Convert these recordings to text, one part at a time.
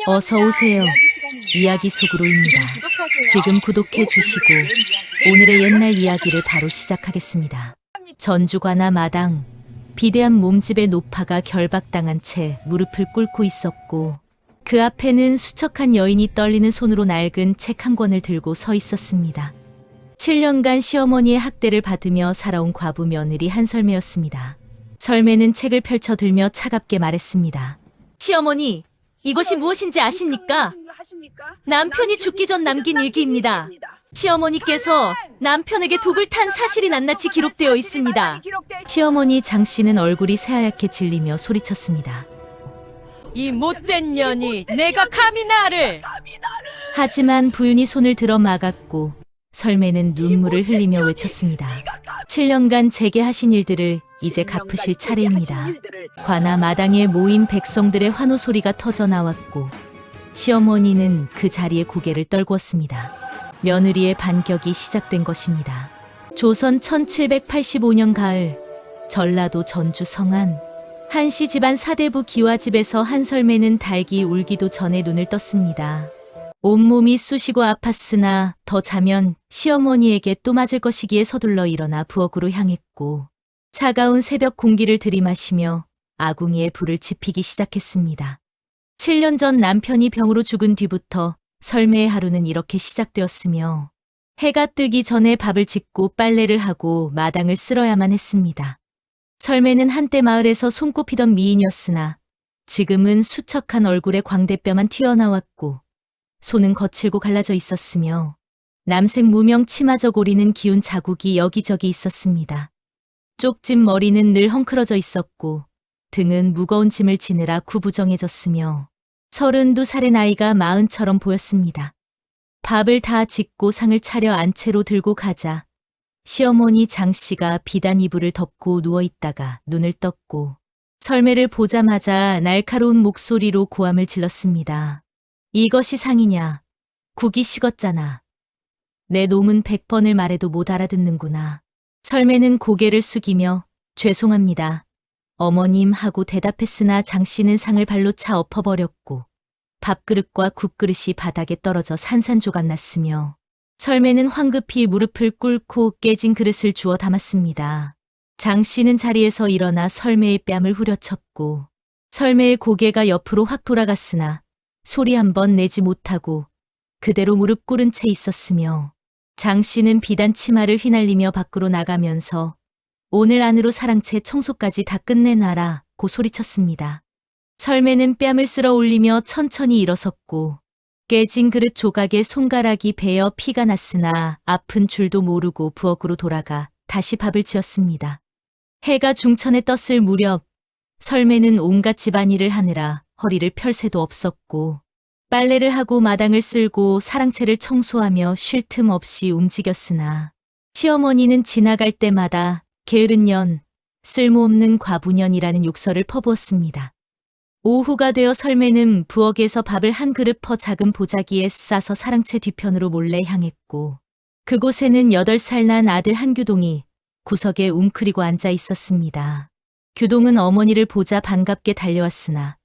어서 오세요. 이야기 속으로입니다. 지금 구독해 주시고 오늘의 옛날 이야기를 바로 시작하겠습니다. 전주관아 마당, 비대한 몸집의 노파가 결박당한 채 무릎을 꿇고 있었고 그 앞에는 수척한 여인이 떨리는 손으로 낡은 책 한 권을 들고 서 있었습니다. 7년간 시어머니의 학대를 받으며 살아온 과부 며느리 한설매였습니다. 설매는 책을 펼쳐들며 차갑게 말했습니다. 시어머니, 이것이 무엇인지 아십니까? 남편이 죽기 전 남긴 일기입니다. 시어머니께서 남편에게 독을 탄 사실이 낱낱이 기록되어 있습니다. 시어머니 장 씨는 얼굴이 새하얗게 질리며 소리쳤습니다. 이 못된 년이 내가 감히 나를! 하지만 부윤이 손을 들어 막았고 설매는 눈물을 흘리며 외쳤습니다. 7년간 제게 하신 일들을 이제 갚으실 차례입니다. 관아 마당에 모인 백성들의 환호 소리가 터져 나왔고 시어머니는 그 자리에 고개를 떨구었습니다. 며느리의 반격이 시작된 것입니다. 조선 1785년 가을, 전라도 전주 성안 한씨 집안 사대부 기와집에서 한설매는 닭이 울기도 전에 눈을 떴습니다. 온몸이 쑤시고 아팠으나 더 자면 시어머니에게 또 맞을 것이기에 서둘러 일어나 부엌으로 향했고 차가운 새벽 공기를 들이마시며 아궁이에 불을 지피기 시작했습니다. 7년 전 남편이 병으로 죽은 뒤부터 설매의 하루는 이렇게 시작되었으며 해가 뜨기 전에 밥을 짓고 빨래를 하고 마당을 쓸어야만 했습니다. 설매는 한때 마을에서 손꼽히던 미인이었으나 지금은 수척한 얼굴에 광대뼈만 튀어나왔고 손은 거칠고 갈라져 있었으며 남색 무명 치마 저고리는 기운 자국이 여기저기 있었습니다. 쪽진 머리는 늘 헝클어져 있었고 등은 무거운 짐을 지느라 구부정해졌으며 32살의 나이가 40처럼 보였습니다. 밥을 다 짓고 상을 차려 안채로 들고 가자 시어머니 장씨가 비단 이불을 덮고 누워있다가 눈을 떴고 설매를 보자마자 날카로운 목소리로 고함을 질렀습니다. 이것이 상이냐? 국이 식었잖아. 내 놈은 100번을 말해도 못 알아듣는구나. 설매는 고개를 숙이며 죄송합니다. 어머님 하고 대답했으나 장씨는 상을 발로 차 엎어버렸고 밥그릇과 국그릇이 바닥에 떨어져 산산조각 났으며 설매는 황급히 무릎을 꿇고 깨진 그릇을 주워 담았습니다. 장씨는 자리에서 일어나 설매의 뺨을 후려쳤고 설매의 고개가 옆으로 확 돌아갔으나 소리 한 번 내지 못하고 그대로 무릎 꿇은 채 있었으며 장씨는 비단 치마를 휘날리며 밖으로 나가면서 오늘 안으로 사랑채 청소까지 다 끝내놔라 고 소리쳤습니다. 설매는 뺨을 쓸어 올리며 천천히 일어섰고 깨진 그릇 조각에 손가락이 베어 피가 났으나 아픈 줄도 모르고 부엌으로 돌아가 다시 밥을 지었습니다. 해가 중천에 떴을 무렵 설매는 온갖 집안일을 하느라 허리를 펼 새도 없었고 빨래를 하고 마당을 쓸고 사랑채를 청소하며 쉴 틈 없이 움직였으나 시어머니는 지나갈 때마다 게으른 년, 쓸모없는 과부년이라는 욕설을 퍼부었습니다. 오후가 되어 설매는 부엌에서 밥을 한 그릇 퍼 작은 보자기에 싸서 사랑채 뒤편으로 몰래 향했고 그곳에는 8살 난 아들 한규동이 구석에 웅크리고 앉아 있었습니다. 규동은 어머니를 보자 반갑게 달려왔으나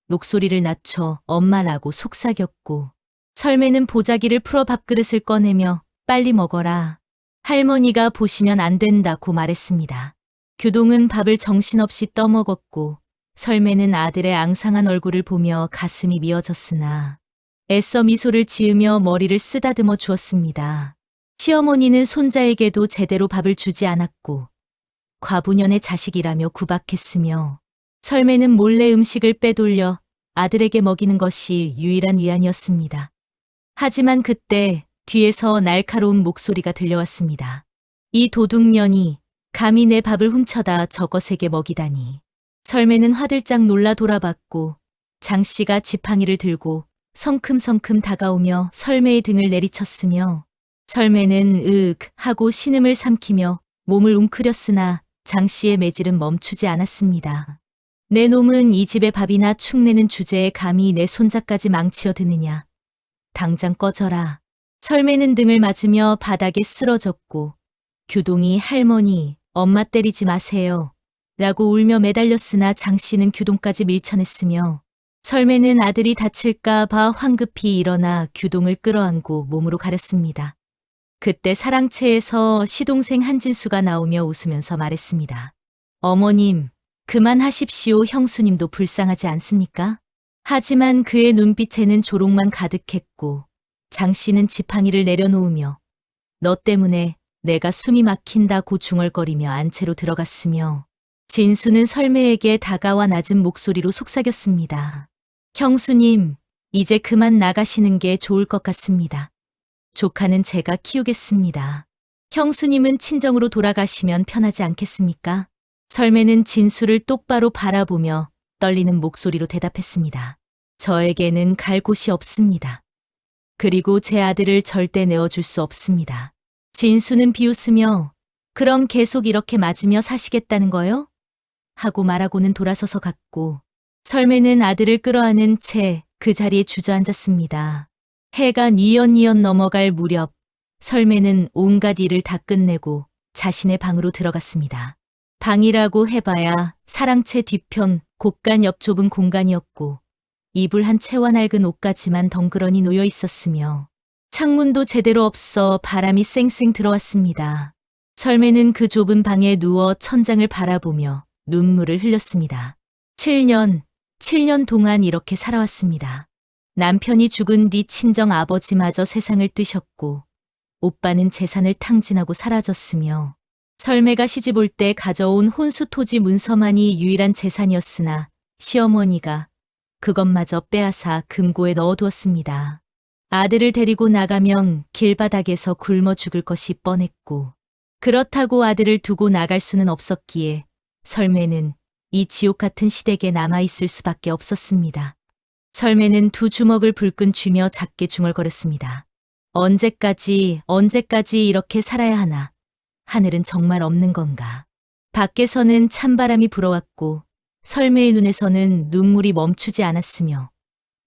목소리를 낮춰 엄마라고 속삭였고 설매는 보자기를 풀어 밥그릇을 꺼내며 빨리 먹어라. 할머니가 보시면 안 된다고 말했습니다. 규동은 밥을 정신없이 떠먹었고 설매는 아들의 앙상한 얼굴을 보며 가슴이 미어졌으나 애써 미소를 지으며 머리를 쓰다듬어 주었습니다. 시어머니는 손자에게도 제대로 밥을 주지 않았고 과부년의 자식이라며 구박했으며 설매는 몰래 음식을 빼돌려 아들에게 먹이는 것이 유일한 위안이었습니다. 하지만 그때 뒤에서 날카로운 목소리가 들려왔습니다. 이 도둑년이 감히 내 밥을 훔쳐다 저것에게 먹이다니. 설매는 화들짝 놀라 돌아봤고 장씨가 지팡이를 들고 성큼성큼 다가오며 설매의 등을 내리쳤으며 설매는 으윽 하고 신음을 삼키며 몸을 웅크렸으나 장씨의 매질은 멈추지 않았습니다. 내 놈은 이 집의 밥이나 축내는 주제에 감히 내 손자까지 망치려 드느냐. 당장 꺼져라. 설매는 등을 맞으며 바닥에 쓰러졌고 규동이 할머니, 엄마 때리지 마세요. 라고 울며 매달렸으나 장씨는 규동까지 밀쳐냈으며 설매는 아들이 다칠까 봐 황급히 일어나 규동을 끌어안고 몸으로 가렸습니다. 그때 사랑채에서 시동생 한진수가 나오며 웃으면서 말했습니다. 어머님, 그만하십시오. 형수님도 불쌍하지 않습니까? 하지만 그의 눈빛에는 조롱만 가득했고 장씨는 지팡이를 내려놓으며 너 때문에 내가 숨이 막힌다고 중얼거리며 안채로 들어갔으며 진수는 설매에게 다가와 낮은 목소리로 속삭였습니다. 형수님, 이제 그만 나가시는 게 좋을 것 같습니다. 조카는 제가 키우겠습니다. 형수님은 친정으로 돌아가시면 편하지 않겠습니까? 설매는 진수를 똑바로 바라보며 떨리는 목소리로 대답했습니다. 저에게는 갈 곳이 없습니다. 그리고 제 아들을 절대 내어줄 수 없습니다. 진수는 비웃으며 그럼 계속 이렇게 맞으며 사시겠다는 거요? 하고 말하고는 돌아서서 갔고 설매는 아들을 끌어안은 채 그 자리에 주저앉았습니다. 해가 뉘엿뉘엿 넘어갈 무렵 설매는 온갖 일을 다 끝내고 자신의 방으로 들어갔습니다. 방이라고 해봐야 사랑채 뒤편 곳간 옆 좁은 공간이었고 이불 한 채와 낡은 옷가지만 덩그러니 놓여 있었으며 창문도 제대로 없어 바람이 쌩쌩 들어왔습니다. 설매는 그 좁은 방에 누워 천장을 바라보며 눈물을 흘렸습니다. 7년 동안 이렇게 살아왔습니다. 남편이 죽은 뒤 친정 아버지마저 세상을 뜨셨고 오빠는 재산을 탕진하고 사라졌으며 설매가 시집 올 때 가져온 혼수 토지 문서만이 유일한 재산이었으나 시어머니가 그것마저 빼앗아 금고에 넣어두었습니다. 아들을 데리고 나가면 길바닥에서 굶어 죽을 것이 뻔했고 그렇다고 아들을 두고 나갈 수는 없었기에 설매는 이 지옥 같은 시댁에 남아있을 수밖에 없었습니다. 설매는 두 주먹을 불끈 쥐며 작게 중얼거렸습니다. 언제까지 이렇게 살아야 하나? 하늘은 정말 없는 건가? 밖에서는 찬바람이 불어왔고 설매의 눈에서는 눈물이 멈추지 않았으며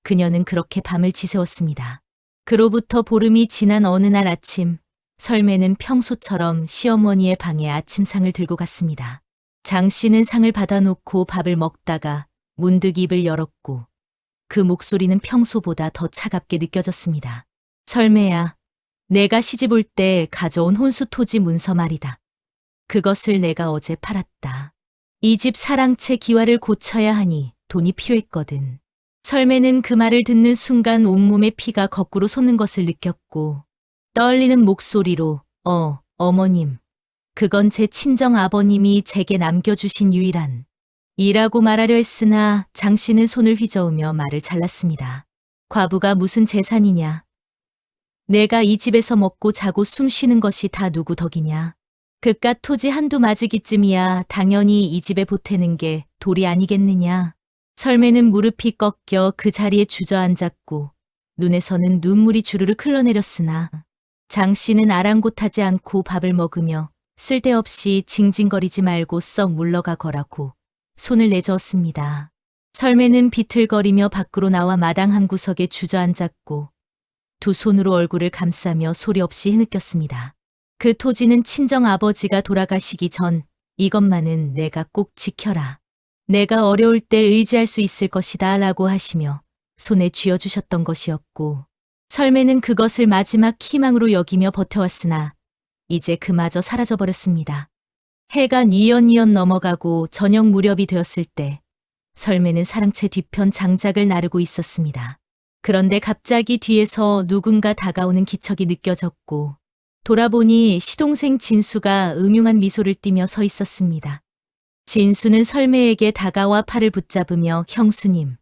그녀는 그렇게 밤을 지새웠습니다. 그로부터 보름이 지난 어느 날 아침 설매는 평소처럼 시어머니의 방에 아침상을 들고 갔습니다. 장씨는 상을 받아놓고 밥을 먹다가 문득 입을 열었고 그 목소리는 평소보다 더 차갑게 느껴졌습니다. 설매야, 내가 시집 올 때 가져온 혼수 토지 문서 말이다. 그것을 내가 어제 팔았다. 이 집 사랑채 기와를 고쳐야 하니 돈이 필요했거든. 설매는 그 말을 듣는 순간 온몸에 피가 거꾸로 솟는 것을 느꼈고 떨리는 목소리로 어머님, 그건 제 친정 아버님이 제게 남겨주신 유일한 이라고 말하려 했으나 장씨는 손을 휘저으며 말을 잘랐습니다. 과부가 무슨 재산이냐? 내가 이 집에서 먹고 자고 숨 쉬는 것이 다 누구 덕이냐? 그깟 토지 한두 마지기쯤이야 당연히 이 집에 보태는 게 도리 아니겠느냐? 설매는 무릎이 꺾여 그 자리에 주저앉았고 눈에서는 눈물이 주르르 흘러내렸으나 장씨는 아랑곳하지 않고 밥을 먹으며 쓸데없이 징징거리지 말고 썩 물러가거라고 손을 내저었습니다. 설매는 비틀거리며 밖으로 나와 마당 한 구석에 주저앉았고 두 손으로 얼굴을 감싸며 소리 없이 흐느꼈습니다. 그 토지는 친정 아버지가 돌아가시기 전 이것만은 내가 꼭 지켜라. 내가 어려울 때 의지할 수 있을 것이다 라고 하시며 손에 쥐어주셨던 것이었고 설매는 그것을 마지막 희망으로 여기며 버텨왔으나 이제 그마저 사라져버렸습니다. 해가 뉘엿뉘엿 넘어가고 저녁 무렵이 되었을 때 설매는 사랑채 뒤편 장작을 나르고 있었습니다. 그런데 갑자기 뒤에서 누군가 다가오는 기척이 느껴졌고 돌아보니 시동생 진수가 음흉한 미소를 띠며 서 있었습니다. 진수는 설매에게 다가와 팔을 붙잡으며 형수님,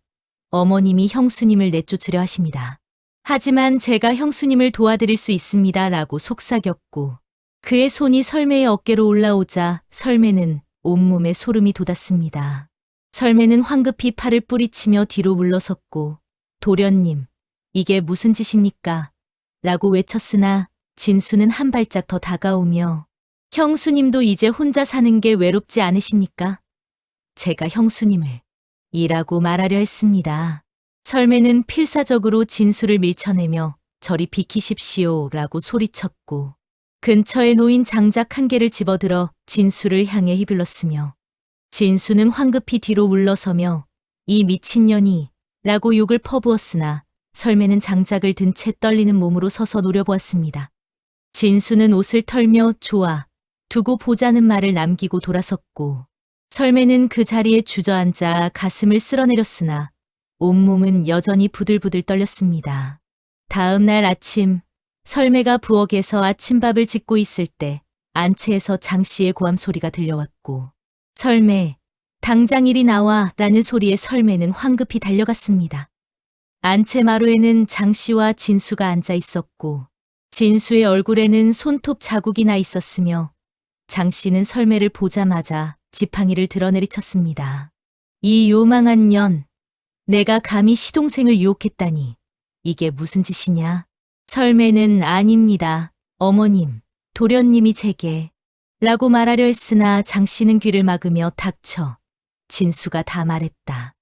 어머님이 형수님을 내쫓으려 하십니다. 하지만 제가 형수님을 도와드릴 수 있습니다 라고 속삭였고 그의 손이 설매의 어깨로 올라오자 설매는 온몸에 소름이 돋았습니다. 설매는 황급히 팔을 뿌리치며 뒤로 물러섰고 도련님, 이게 무슨 짓입니까? 라고 외쳤으나 진수는 한 발짝 더 다가오며 형수님도 이제 혼자 사는 게 외롭지 않으십니까? 제가 형수님을 이라고 말하려 했습니다. 설매는 필사적으로 진수를 밀쳐내며 저리 비키십시오 라고 소리쳤고 근처에 놓인 장작 한 개를 집어들어 진수를 향해 휘둘렀으며 진수는 황급히 뒤로 물러서며 이 미친년이 라고 욕을 퍼부었으나 설매는 장작을 든 채 떨리는 몸으로 서서 노려보았습니다. 진수는 옷을 털며 좋아 두고 보자는 말을 남기고 돌아섰고 설매는 그 자리에 주저앉아 가슴을 쓸어내렸으나 온몸은 여전히 부들부들 떨렸습니다. 다음 날 아침 설매가 부엌에서 아침밥을 짓고 있을 때 안채에서 장씨의 고함 소리가 들려왔고 설매, 당장 이리 나와 라는 소리에 설매는 황급히 달려갔습니다. 안채 마루에는 장씨와 진수가 앉아 있었고 진수의 얼굴에는 손톱 자국이 나 있었으며 장씨는 설매를 보자마자 지팡이를 드러내리쳤습니다. 이 요망한 년, 내가 감히 시동생을 유혹했다니 이게 무슨 짓이냐? 설매는 아닙니다. 어머님, 도련님이 제게 라고 말하려 했으나 장씨는 귀를 막으며 닥쳐. 진수가 다 말했다.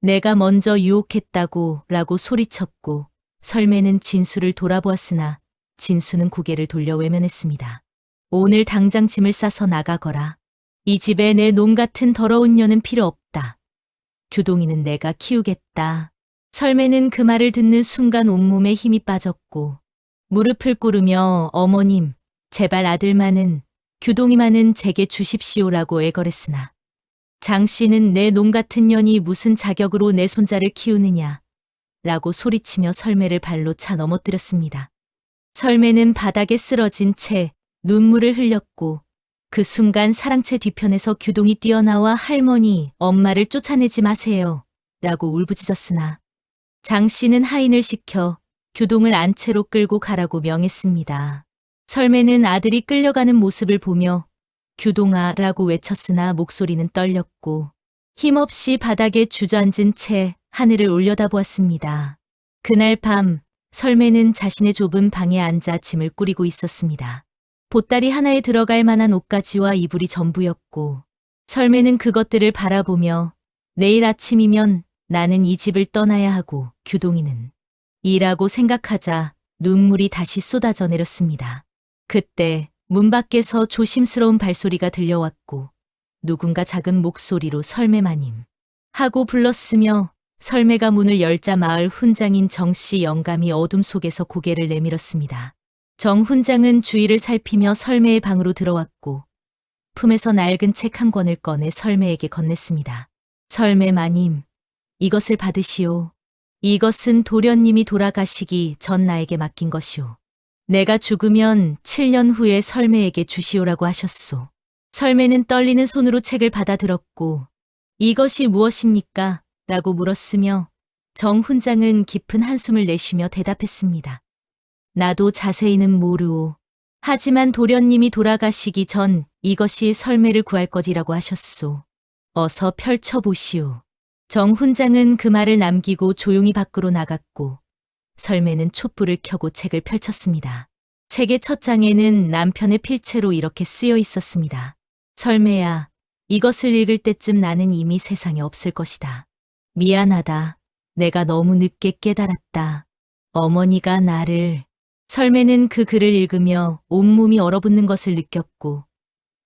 내가 먼저 유혹했다고 라고 소리쳤고 설매는 진수를 돌아보았으나 진수는 고개를 돌려 외면했습니다. 오늘 당장 짐을 싸서 나가거라. 이 집에 내 놈 같은 더러운 년은 필요 없다. 규동이는 내가 키우겠다. 설매는 그 말을 듣는 순간 온몸에 힘이 빠졌고 무릎을 꿇으며 어머님, 제발 아들만은 규동이만은 제게 주십시오라고 애걸했으나 장씨는 내 놈 같은 년이 무슨 자격으로 내 손자를 키우느냐 라고 소리치며 설매를 발로 차 넘어뜨렸습니다. 설매는 바닥에 쓰러진 채 눈물을 흘렸고 그 순간 사랑채 뒤편에서 규동이 뛰어나와 할머니, 엄마를 쫓아내지 마세요 라고 울부짖었으나 장씨는 하인을 시켜 규동을 안채로 끌고 가라고 명했습니다. 설매는 아들이 끌려가는 모습을 보며 규동아 라고 외쳤으나 목소리는 떨렸고 힘없이 바닥에 주저앉은 채 하늘을 올려다보았습니다. 그날 밤 설매는 자신의 좁은 방에 앉아 짐을 꾸리고 있었습니다. 보따리 하나에 들어갈 만한 옷가지와 이불이 전부였고 설매는 그것들을 바라보며 내일 아침이면 나는 이 집을 떠나야 하고 규동이는 이라고 생각하자 눈물이 다시 쏟아져 내렸습니다. 그때 문 밖에서 조심스러운 발소리가 들려왔고 누군가 작은 목소리로 설매마님 하고 불렀으며 설매가 문을 열자 마을 훈장인 정씨 영감이 어둠 속에서 고개를 내밀었습니다. 정 훈장은 주위를 살피며 설매의 방으로 들어왔고 품에서 낡은 책 한 권을 꺼내 설매에게 건넸습니다. 설매마님, 이것을 받으시오. 이것은 도련님이 돌아가시기 전 나에게 맡긴 것이오. 내가 죽으면 7년 후에 설매에게 주시오라고 하셨소. 설매는 떨리는 손으로 책을 받아들었고 이것이 무엇입니까? 라고 물었으며 정 훈장은 깊은 한숨을 내쉬며 대답했습니다. 나도 자세히는 모르오. 하지만 도련님이 돌아가시기 전 이것이 설매를 구할 것이라고 하셨소. 어서 펼쳐보시오. 정 훈장은 그 말을 남기고 조용히 밖으로 나갔고 설매는 촛불을 켜고 책을 펼쳤습니다. 책의 첫 장에는 남편의 필체로 이렇게 쓰여 있었습니다. 설매야, 이것을 읽을 때쯤 나는 이미 세상에 없을 것이다. 미안하다. 내가 너무 늦게 깨달았다. 어머니가 나를... 설매는 그 글을 읽으며 온몸이 얼어붙는 것을 느꼈고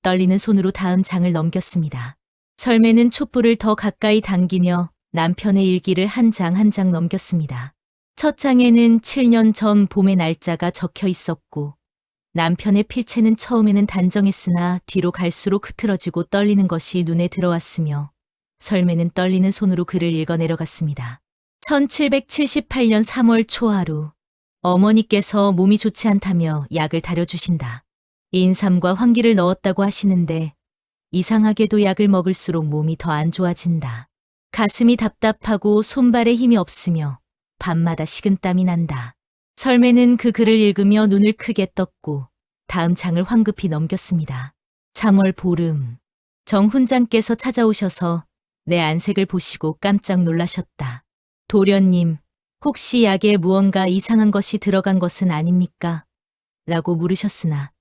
떨리는 손으로 다음 장을 넘겼습니다. 설매는 촛불을 더 가까이 당기며 남편의 일기를 한 장 한 장 넘겼습니다. 첫 장에는 7년 전 봄의 날짜가 적혀 있었고 남편의 필체는 처음에는 단정했으나 뒤로 갈수록 흐트러지고 떨리는 것이 눈에 들어왔으며 설매는 떨리는 손으로 글을 읽어 내려갔습니다. 1778년 3월 초하루 어머니께서 몸이 좋지 않다며 약을 다려주신다. 인삼과 황기를 넣었다고 하시는데 이상하게도 약을 먹을수록 몸이 더 안 좋아진다. 가슴이 답답하고 손발에 힘이 없으며 밤마다 식은땀이 난다. 설매는 그 글을 읽으며 눈을 크게 떴고 다음 장을 황급히 넘겼습니다. 3월 보름. 정 훈장께서 찾아오셔서 내 안색을 보시고 깜짝 놀라셨다. 도련님, 혹시 약에 무언가 이상한 것이 들어간 것은 아닙니까? 라고 물으셨으나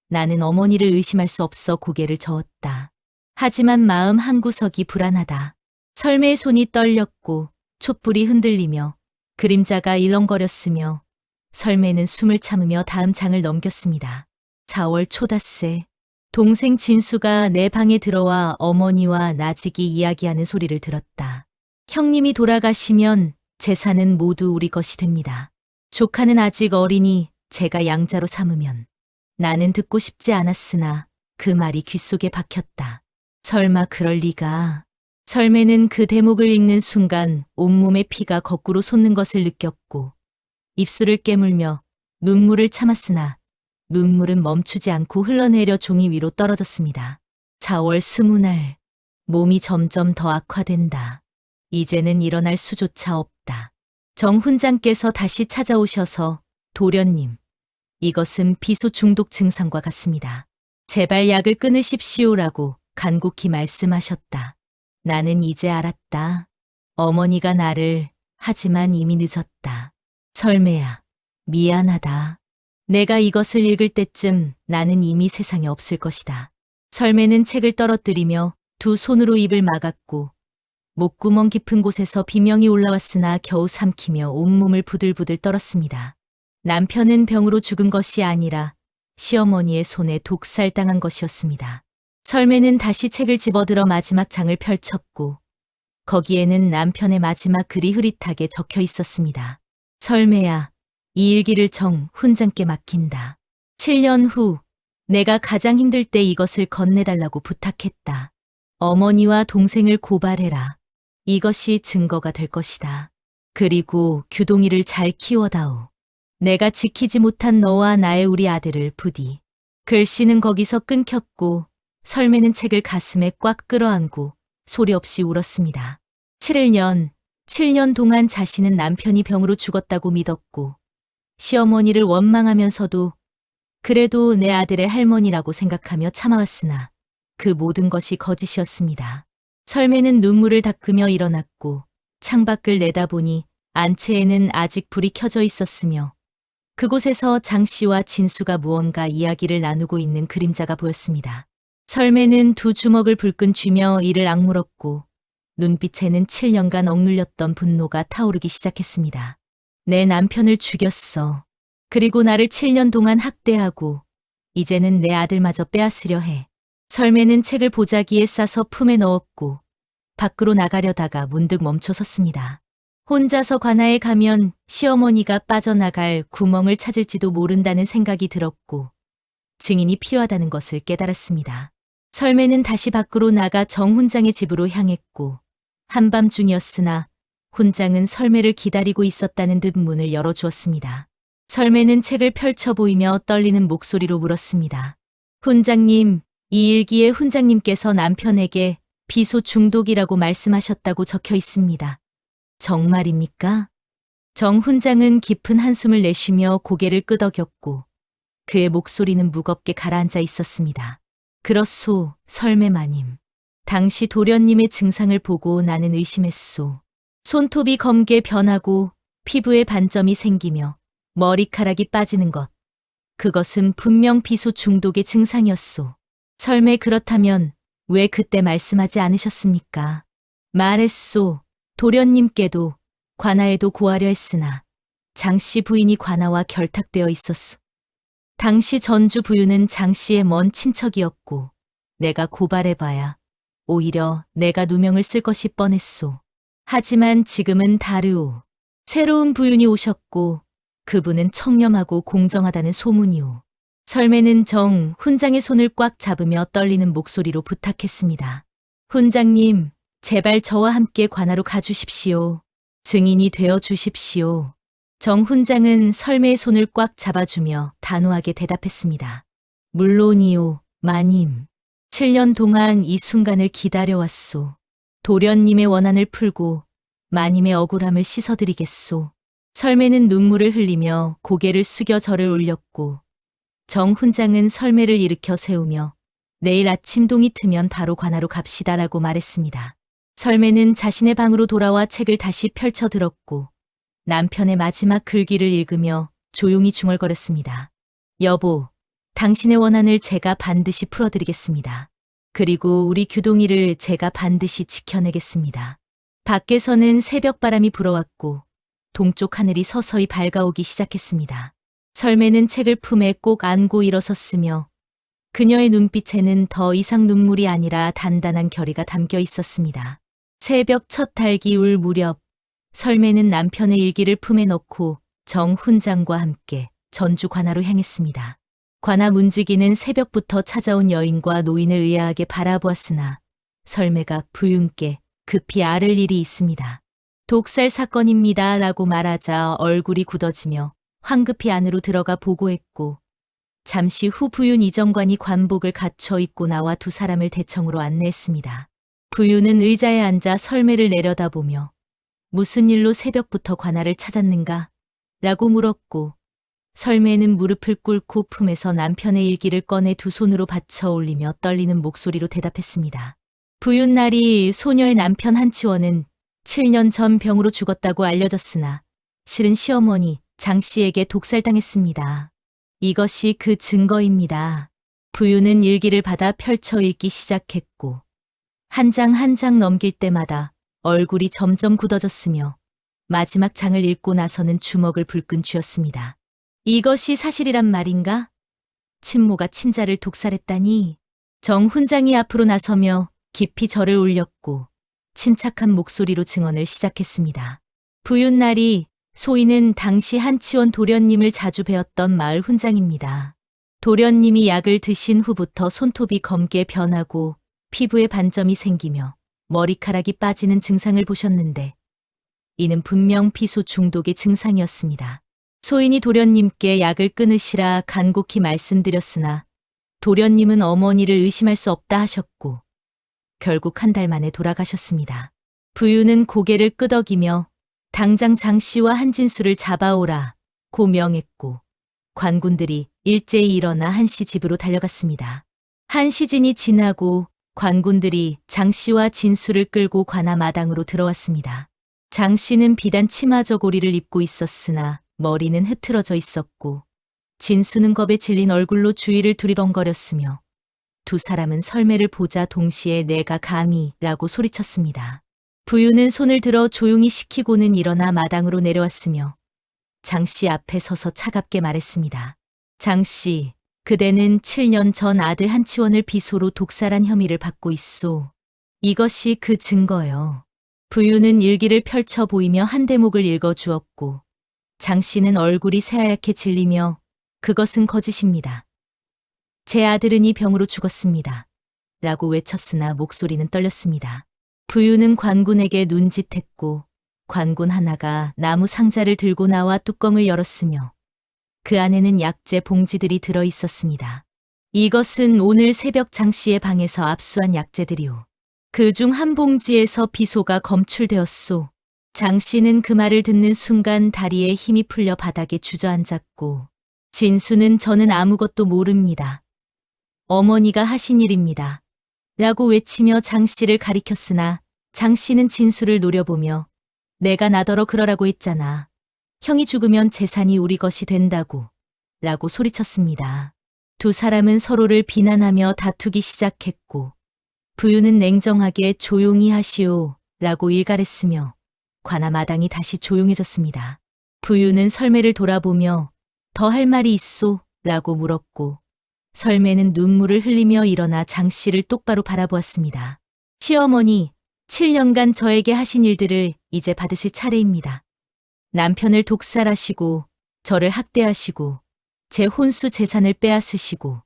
나는 어머니를 의심할 수 없어 고개를 저었다. 하지만 마음 한구석이 불안하다. 설매의 손이 떨렸고 촛불이 흔들리며 그림자가 일렁거렸으며 설매는 숨을 참으며 다음 장을 넘겼습니다. 4월 초닷새 동생 진수가 내 방에 들어와 어머니와 나직이 이야기하는 소리를 들었다. 형님이 돌아가시면 재산은 모두 우리 것이 됩니다. 조카는 아직 어리니 제가 양자로 삼으면. 나는 듣고 싶지 않았으나 그 말이 귓속에 박혔다. 설마 그럴 리가. 설매는 그 대목을 읽는 순간 온몸의 피가 거꾸로 솟는 것을 느꼈고 입술을 깨물며 눈물을 참았으나 눈물은 멈추지 않고 흘러내려 종이 위로 떨어졌습니다. 4월 20날 몸이 점점 더 악화된다. 이제는 일어날 수조차 없다. 정 훈장께서 다시 찾아오셔서 도련님, 이것은 비소 중독 증상과 같습니다. 제발 약을 끊으십시오라고 간곡히 말씀하셨다. 나는 이제 알았다. 어머니가 나를, 하지만 이미 늦었다. 설매야, 미안하다. 내가 이것을 읽을 때쯤 나는 이미 세상에 없을 것이다. 설매는 책을 떨어뜨리며 두 손으로 입을 막았고 목구멍 깊은 곳에서 비명이 올라왔으나 겨우 삼키며 온몸을 부들부들 떨었습니다. 남편은 병으로 죽은 것이 아니라 시어머니의 손에 독살당한 것이었습니다. 설매는 다시 책을 집어들어 마지막 장을 펼쳤고 거기에는 남편의 마지막 글이 흐릿하게 적혀 있었습니다. 설매야, 이 일기를 정 훈장께 맡긴다. 7년 후 내가 가장 힘들 때 이것을 건네달라고 부탁했다. 어머니와 동생을 고발해라. 이것이 증거가 될 것이다. 그리고 규동이를 잘 키워다오. 내가 지키지 못한 너와 나의 우리 아들을 부디. 글씨는 거기서 끊겼고 설매는 책을 가슴에 꽉 끌어안고 소리 없이 울었습니다. 7년 동안 자신은 남편이 병으로 죽었다고 믿었고 시어머니를 원망하면서도 그래도 내 아들의 할머니라고 생각하며 참아왔으나 그 모든 것이 거짓이었습니다. 설매는 눈물을 닦으며 일어났고 창밖을 내다보니 안채에는 아직 불이 켜져 있었으며 그곳에서 장 씨와 진수가 무언가 이야기를 나누고 있는 그림자가 보였습니다. 설매는 두 주먹을 불끈 쥐며 이를 악물었고 눈빛에는 7년간 억눌렸던 분노가 타오르기 시작했습니다. 내 남편을 죽였어. 그리고 나를 7년 동안 학대하고 이제는 내 아들마저 빼앗으려 해. 설매는 책을 보자기에 싸서 품에 넣었고 밖으로 나가려다가 문득 멈춰섰습니다. 혼자서 관아에 가면 시어머니가 빠져나갈 구멍을 찾을지도 모른다는 생각이 들었고 증인이 필요하다는 것을 깨달았습니다. 설매는 다시 밖으로 나가 정 훈장의 집으로 향했고 한밤중이었으나 훈장은 설매를 기다리고 있었다는 듯 문을 열어주었습니다. 설매는 책을 펼쳐 보이며 떨리는 목소리로 물었습니다. 훈장님, 이 일기에 훈장님께서 남편에게 비소 중독이라고 말씀하셨다고 적혀 있습니다. 정말입니까? 정 훈장은 깊은 한숨을 내쉬며 고개를 끄덕였고 그의 목소리는 무겁게 가라앉아 있었습니다. 그렇소, 설매마님. 당시 도련님의 증상을 보고 나는 의심했소. 손톱이 검게 변하고 피부에 반점이 생기며 머리카락이 빠지는 것. 그것은 분명 비소 중독의 증상이었소. 설매 그렇다면 왜 그때 말씀하지 않으셨습니까? 말했소. 도련님께도 관아에도 고하려 했으나 장씨 부인이 관아와 결탁되어 있었소. 당시 전주 부유는 장씨의 먼 친척이었고 내가 고발해봐야 오히려 내가 누명을 쓸 것이 뻔했소. 하지만 지금은 다르오. 새로운 부윤이 오셨고 그분은 청렴하고 공정하다는 소문이오. 설매는 정 훈장의 손을 꽉 잡으며 떨리는 목소리로 부탁했습니다. 훈장님, 제발 저와 함께 관아로 가주십시오. 증인이 되어 주십시오. 정 훈장은 설매의 손을 꽉 잡아주며 단호하게 대답했습니다. 물론이오, 마님. 7년 동안 이 순간을 기다려왔소. 도련님의 원한을 풀고 마님의 억울함을 씻어드리겠소. 설매는 눈물을 흘리며 고개를 숙여 절을 올렸고 정 훈장은 설매를 일으켜 세우며 내일 아침 동이 트면 바로 관아로 갑시다라고 말했습니다. 설매는 자신의 방으로 돌아와 책을 다시 펼쳐 들었고 남편의 마지막 글귀를 읽으며 조용히 중얼거렸습니다. 여보, 당신의 원한을 제가 반드시 풀어드리겠습니다. 그리고 우리 규동이를 제가 반드시 지켜내겠습니다. 밖에서는 새벽바람이 불어왔고 동쪽 하늘이 서서히 밝아오기 시작했습니다. 설매는 책을 품에 꼭 안고 일어섰으며 그녀의 눈빛에는 더 이상 눈물이 아니라 단단한 결의가 담겨 있었습니다. 새벽 첫 달기 울 무렵 설매는 남편의 일기를 품에 넣고 정 훈장과 함께 전주 관아로 향했습니다. 관아 문지기는 새벽부터 찾아온 여인과 노인을 의아하게 바라보았으나 설매가 부윤께 급히 아를 일이 있습니다. 독살 사건입니다 라고 말하자 얼굴이 굳어지며 황급히 안으로 들어가 보고했고 잠시 후 부윤 이정관이 관복을 갖춰 입고 나와 두 사람을 대청으로 안내했습니다. 부윤은 의자에 앉아 설매를 내려다보며 무슨 일로 새벽부터 관아를 찾았는가? 라고 물었고 설매는 무릎을 꿇고 품에서 남편의 일기를 꺼내 두 손으로 받쳐 올리며 떨리는 목소리로 대답했습니다. 부윤날이 소녀의 남편 한치원은 7년 전 병으로 죽었다고 알려졌으나 실은 시어머니 장 씨에게 독살당했습니다. 이것이 그 증거입니다. 부윤은 일기를 받아 펼쳐 읽기 시작했고 한 장 한 장 넘길 때마다 얼굴이 점점 굳어졌으며 마지막 장을 읽고 나서는 주먹을 불끈 쥐었습니다. 이것이 사실이란 말인가? 친모가 친자를 독살했다니. 정 훈장이 앞으로 나서며 깊이 절을 올렸고 침착한 목소리로 증언을 시작했습니다. 부윤날이 소인은 당시 한치원 도련님을 자주 뵈었던 마을 훈장입니다. 도련님이 약을 드신 후부터 손톱이 검게 변하고 피부에 반점이 생기며 머리카락이 빠지는 증상을 보셨는데 이는 분명 피소 중독의 증상이었습니다. 소인이 도련님께 약을 끊으시라 간곡히 말씀드렸으나 도련님은 어머니를 의심할 수 없다 하셨고 결국 한 달 만에 돌아가셨습니다. 부유는 고개를 끄덕이며 당장 장 씨와 한진수를 잡아오라 고 명했고 관군들이 일제히 일어나 한씨 집으로 달려갔습니다. 한시진이 지나고 관군들이 장 씨와 진수를 끌고 관아 마당으로 들어왔습니다. 장 씨는 비단 치마 저고리를 입고 있었으나 머리는 흐트러져 있었고 진수는 겁에 질린 얼굴로 주위를 두리번거렸으며 두 사람은 설매를 보자 동시에 내가 감히 라고 소리쳤습니다. 부유는 손을 들어 조용히 시키고는 일어나 마당으로 내려왔으며 장 씨 앞에 서서 차갑게 말했습니다. 장 씨, 그대는 7년 전 아들 한치원을 비소로 독살한 혐의를 받고 있소. 이것이 그 증거요. 부유는 일기를 펼쳐 보이며 한 대목을 읽어주었고 장 씨는 얼굴이 새하얗게 질리며 그것은 거짓입니다. 제 아들은 이 병으로 죽었습니다. 라고 외쳤으나 목소리는 떨렸습니다. 부유는 관군에게 눈짓했고 관군 하나가 나무 상자를 들고 나와 뚜껑을 열었으며 그 안에는 약재 봉지들이 들어 있었습니다. 이것은 오늘 새벽 장 씨의 방에서 압수한 약재들이오. 그중 한 봉지에서 비소가 검출되었소. 장 씨는 그 말을 듣는 순간 다리에 힘이 풀려 바닥에 주저앉았고 진수는 저는 아무것도 모릅니다. 어머니가 하신 일입니다. 라고 외치며 장 씨를 가리켰으나 장 씨는 진수를 노려보며 내가 나더러 그러라고 했잖아. 형이 죽으면 재산이 우리 것이 된다고 라고 소리쳤습니다. 두 사람은 서로를 비난하며 다투기 시작했고 부유는 냉정하게 조용히 하시오 라고 일갈했으며 관아 마당이 다시 조용해졌습니다. 부유는 설매를 돌아보며 더 할 말이 있소 라고 물었고 설매는 눈물을 흘리며 일어나 장 씨를 똑바로 바라보았습니다. 시어머니, 7년간 저에게 하신 일들을 이제 받으실 차례입니다. 남편을 독살하시고 저를 학대하시고 제 혼수 재산을 빼앗으시고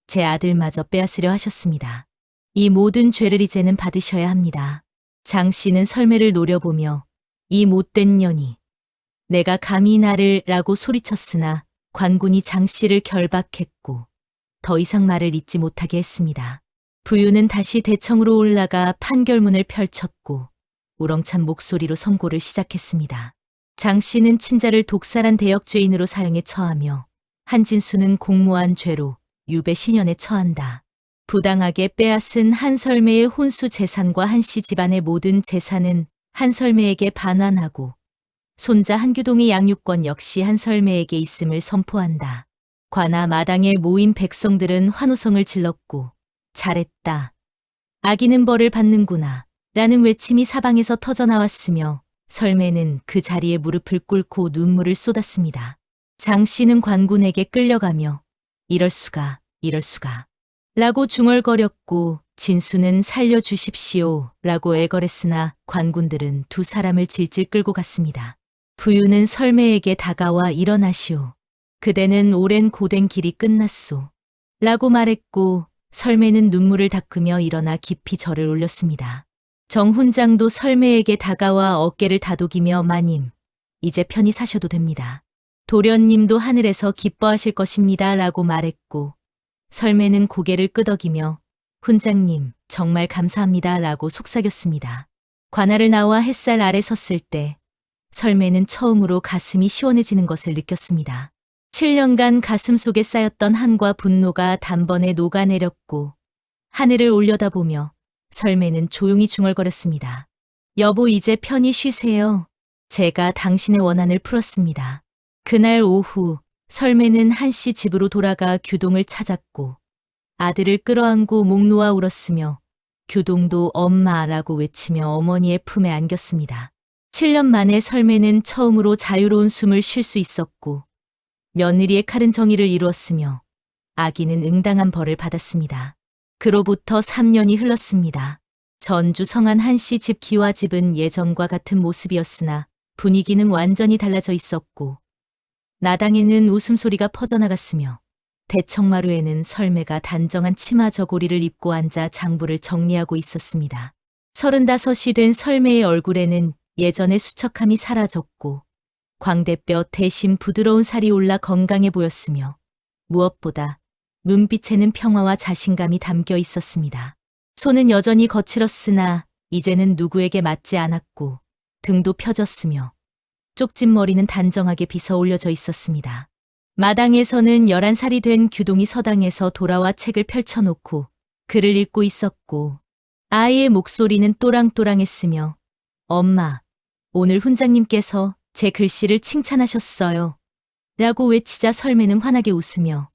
제 아들마저 빼앗으려 하셨습니다. 이 모든 죄를 이제는 받으셔야 합니다. 장 씨는 설매를 노려보며 이 못된 년이 내가 감히 나를 라고 소리쳤으나 관군이 장 씨를 결박했고 더 이상 말을 잇지 못하게 했습니다. 부유는 다시 대청으로 올라가 판결문을 펼쳤고 우렁찬 목소리로 선고를 시작했습니다. 장 씨는 친자를 독살한 대역죄인으로 사형에 처하며 한진수는 공모한 죄로 유배 신연에 처한다. 부당하게 빼앗은 한설매의 혼수 재산과 한씨 집안의 모든 재산은 한설매에게 반환하고 손자 한규동의 양육권 역시 한설매에게 있음을 선포한다. 관아 마당에 모인 백성들은 환호성을 질렀고 잘했다. 악인은 벌을 받는구나. 라는 외침이 사방에서 터져나왔으며 설매는 그 자리에 무릎을 꿇고 눈물을 쏟았습니다. 장 씨는 관군에게 끌려가며 이럴 수가 라고 중얼거렸고 진수는 살려주십시오 라고 애걸했으나 관군들은 두 사람을 질질 끌고 갔습니다. 부유는 설매에게 다가와 일어나시오. 그대는 오랜 고된 길이 끝났소. 라고 말했고 설매는 눈물을 닦으며 일어나 깊이 절을 올렸습니다. 정훈장도 설매에게 다가와 어깨를 다독이며 마님, 이제 편히 사셔도 됩니다. 도련님도 하늘에서 기뻐하실 것입니다. 라고 말했고 설매는 고개를 끄덕이며 훈장님 정말 감사합니다. 라고 속삭였습니다. 관아를 나와 햇살 아래 섰을 때 설매는 처음으로 가슴이 시원해지는 것을 느꼈습니다. 7년간 가슴 속에 쌓였던 한과 분노가 단번에 녹아내렸고 하늘을 올려다보며 설매는 조용히 중얼거렸습니다. 여보 이제 편히 쉬세요. 제가 당신의 원한을 풀었습니다. 그날 오후 설매는 한씨 집으로 돌아가 규동을 찾았고 아들을 끌어안고 목 놓아 울었으며 규동도 엄마라고 외치며 어머니의 품에 안겼습니다. 7년 만에 설매는 처음으로 자유로운 숨을 쉴 수 있었고 며느리의 칼은 정의를 이루었으며 아기는 응당한 벌을 받았습니다. 그로부터 3년이 흘렀습니다. 전주 성안 한씨 집 기와집은 예전과 같은 모습이었으나 분위기는 완전히 달라져 있었고 나당에는 웃음소리가 퍼져나갔으며 대청마루에는 설매가 단정한 치마 저고리를 입고 앉아 장부를 정리하고 있었습니다. 35이 된 설매의 얼굴에는 예전의 수척함이 사라졌고 광대뼈 대신 부드러운 살이 올라 건강해 보였으며 무엇보다 눈빛에는 평화와 자신감이 담겨 있었습니다. 손은 여전히 거칠었으나 이제는 누구에게 맞지 않았고 등도 펴졌으며 쪽진 머리는 단정하게 빗어 올려져 있었습니다. 마당에서는 11살이 된 규동이 서당에서 돌아와 책을 펼쳐놓고 글을 읽고 있었고 아이의 목소리는 또랑또랑했으며 엄마, 오늘 훈장님께서 제 글씨를 칭찬하셨어요. 라고 외치자 설매는 환하게 웃으며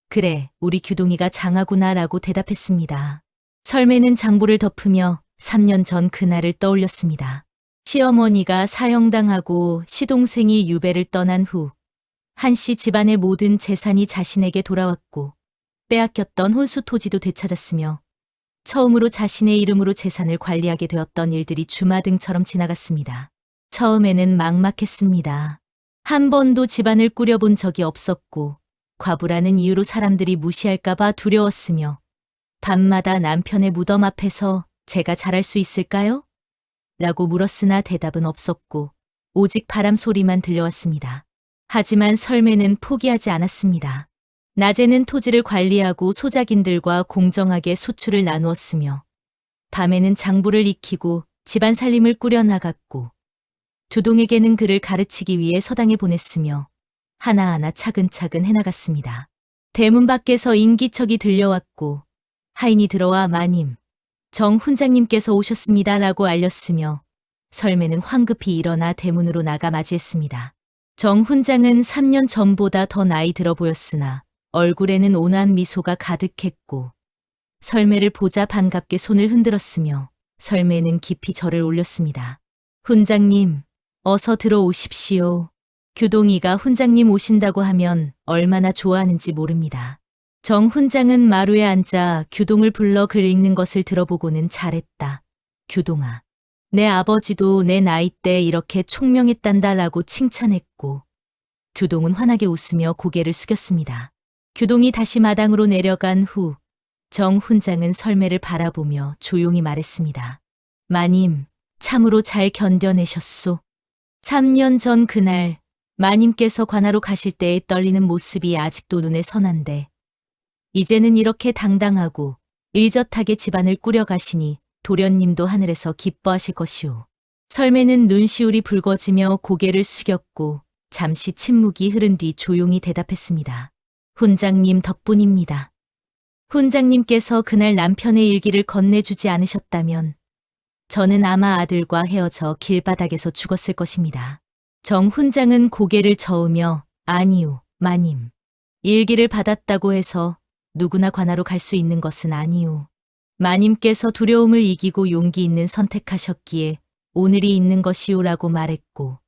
그래, 우리 규동이가 장하구나 라고 대답했습니다. 설매는 장보를 덮으며 3년 전 그날을 떠올렸습니다. 시어머니가 사형당하고 시동생이 유배를 떠난 후 한씨 집안의 모든 재산이 자신에게 돌아왔고 빼앗겼던 혼수 토지도 되찾았으며 처음으로 자신의 이름으로 재산을 관리하게 되었던 일들이 주마등처럼 지나갔습니다. 처음에는 막막했습니다. 한 번도 집안을 꾸려본 적이 없었고 과부라는 이유로 사람들이 무시할까봐 두려웠으며 밤마다 남편의 무덤 앞에서 제가 잘할 수 있을까요? 라고 물었으나 대답은 없었고 오직 바람 소리만 들려왔습니다. 하지만 설매는 포기하지 않았습니다. 낮에는 토지를 관리하고 소작인들과 공정하게 소출을 나누었으며 밤에는 장부를 익히고 집안 살림을 꾸려나갔고 두동에게는 그를 가르치기 위해 서당에 보냈으며 하나하나 차근차근 해나갔습니다. 대문 밖에서 인기척이 들려왔고 하인이 들어와 마님, 정 훈장님께서 오셨습니다 라고 알렸으며 설매는 황급히 일어나 대문으로 나가 맞이했습니다. 정 훈장은 3년 전보다 더 나이 들어 보였으나 얼굴에는 온화한 미소가 가득했고 설매를 보자 반갑게 손을 흔들었으며 설매는 깊이 절을 올렸습니다. 훈장님, 어서 들어오십시오. 규동이가 훈장님 오신다고 하면 얼마나 좋아하는지 모릅니다. 정 훈장은 마루에 앉아 규동을 불러 글 읽는 것을 들어보고는 잘했다. 규동아, 내 아버지도 내 나이 때 이렇게 총명했단다 라고 칭찬했고 규동은 환하게 웃으며 고개를 숙였습니다. 규동이 다시 마당으로 내려간 후 정 훈장은 설매를 바라보며 조용히 말했습니다. 마님, 참으로 잘 견뎌내셨소. 3년 전 그날 마님께서 관하로 가실 때의 떨리는 모습이 아직도 눈에 선한데 이제는 이렇게 당당하고 의젓하게 집안을 꾸려가시니 도련님도 하늘에서 기뻐하실 것이오. 설매는 눈시울이 붉어지며 고개를 숙였고 잠시 침묵이 흐른 뒤 조용히 대답했습니다. 훈장님 덕분입니다. 훈장님께서 그날 남편의 일기를 건네주지 않으셨다면 저는 아마 아들과 헤어져 길바닥에서 죽었을 것입니다. 정 훈장은 고개를 저으며 아니요, 마님. 일기를 받았다고 해서 누구나 관하로 갈 수 있는 것은 아니오. 마님께서 두려움을 이기고 용기 있는 선택하셨기에 오늘이 있는 것이오라고 말했고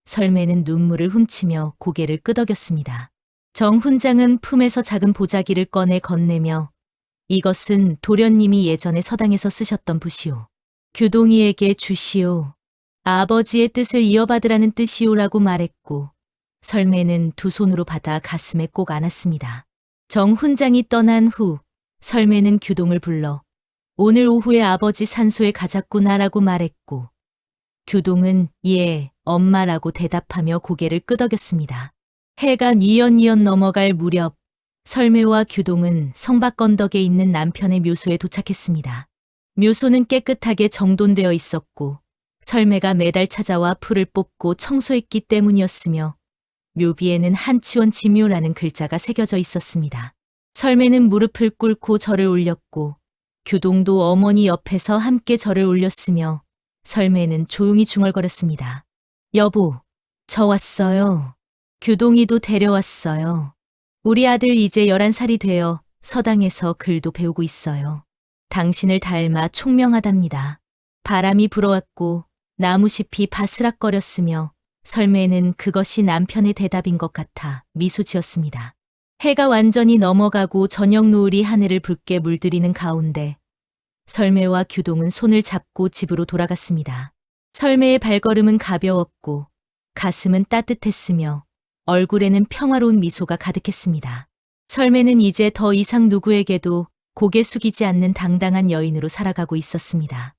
설매는 눈물을 훔치며 고개를 끄덕였습니다. 정 훈장은 품에서 작은 보자기를 꺼내 건네며 이것은 도련님이 예전에 서당에서 쓰셨던 붓이오. 규동이에게 주시오. 아버지의 뜻을 이어받으라는 뜻이오라고 말했고 설매는 두 손으로 받아 가슴에 꼭 안았습니다. 정훈장이 떠난 후 설매는 규동을 불러 오늘 오후에 아버지 산소에 가자꾸나라고 말했고 규동은 예, 엄마라고 대답하며 고개를 끄덕였습니다. 해가 뉘엿뉘엿 넘어갈 무렵 설매와 규동은 성밖 언덕에 있는 남편의 묘소에 도착했습니다. 묘소는 깨끗하게 정돈되어 있었고 설매가 매달 찾아와 풀을 뽑고 청소했기 때문이었으며 묘비에는 한치원 지묘라는 글자가 새겨져 있었습니다. 설매는 무릎을 꿇고 절을 올렸고 규동도 어머니 옆에서 함께 절을 올렸으며 설매는 조용히 중얼거렸습니다. 여보, 저 왔어요. 규동이도 데려왔어요. 우리 아들 이제 11살이 되어 서당에서 글도 배우고 있어요. 당신을 닮아 총명하답니다. 바람이 불어왔고 나무잎이 바스락거렸으며 설매는 그것이 남편의 대답인 것 같아 미소 지었습니다. 해가 완전히 넘어가고 저녁 노을이 하늘을 붉게 물들이는 가운데 설매와 규동은 손을 잡고 집으로 돌아갔습니다. 설매의 발걸음은 가벼웠고 가슴은 따뜻했으며 얼굴에는 평화로운 미소가 가득했습니다. 설매는 이제 더 이상 누구에게도 고개 숙이지 않는 당당한 여인으로 살아가고 있었습니다.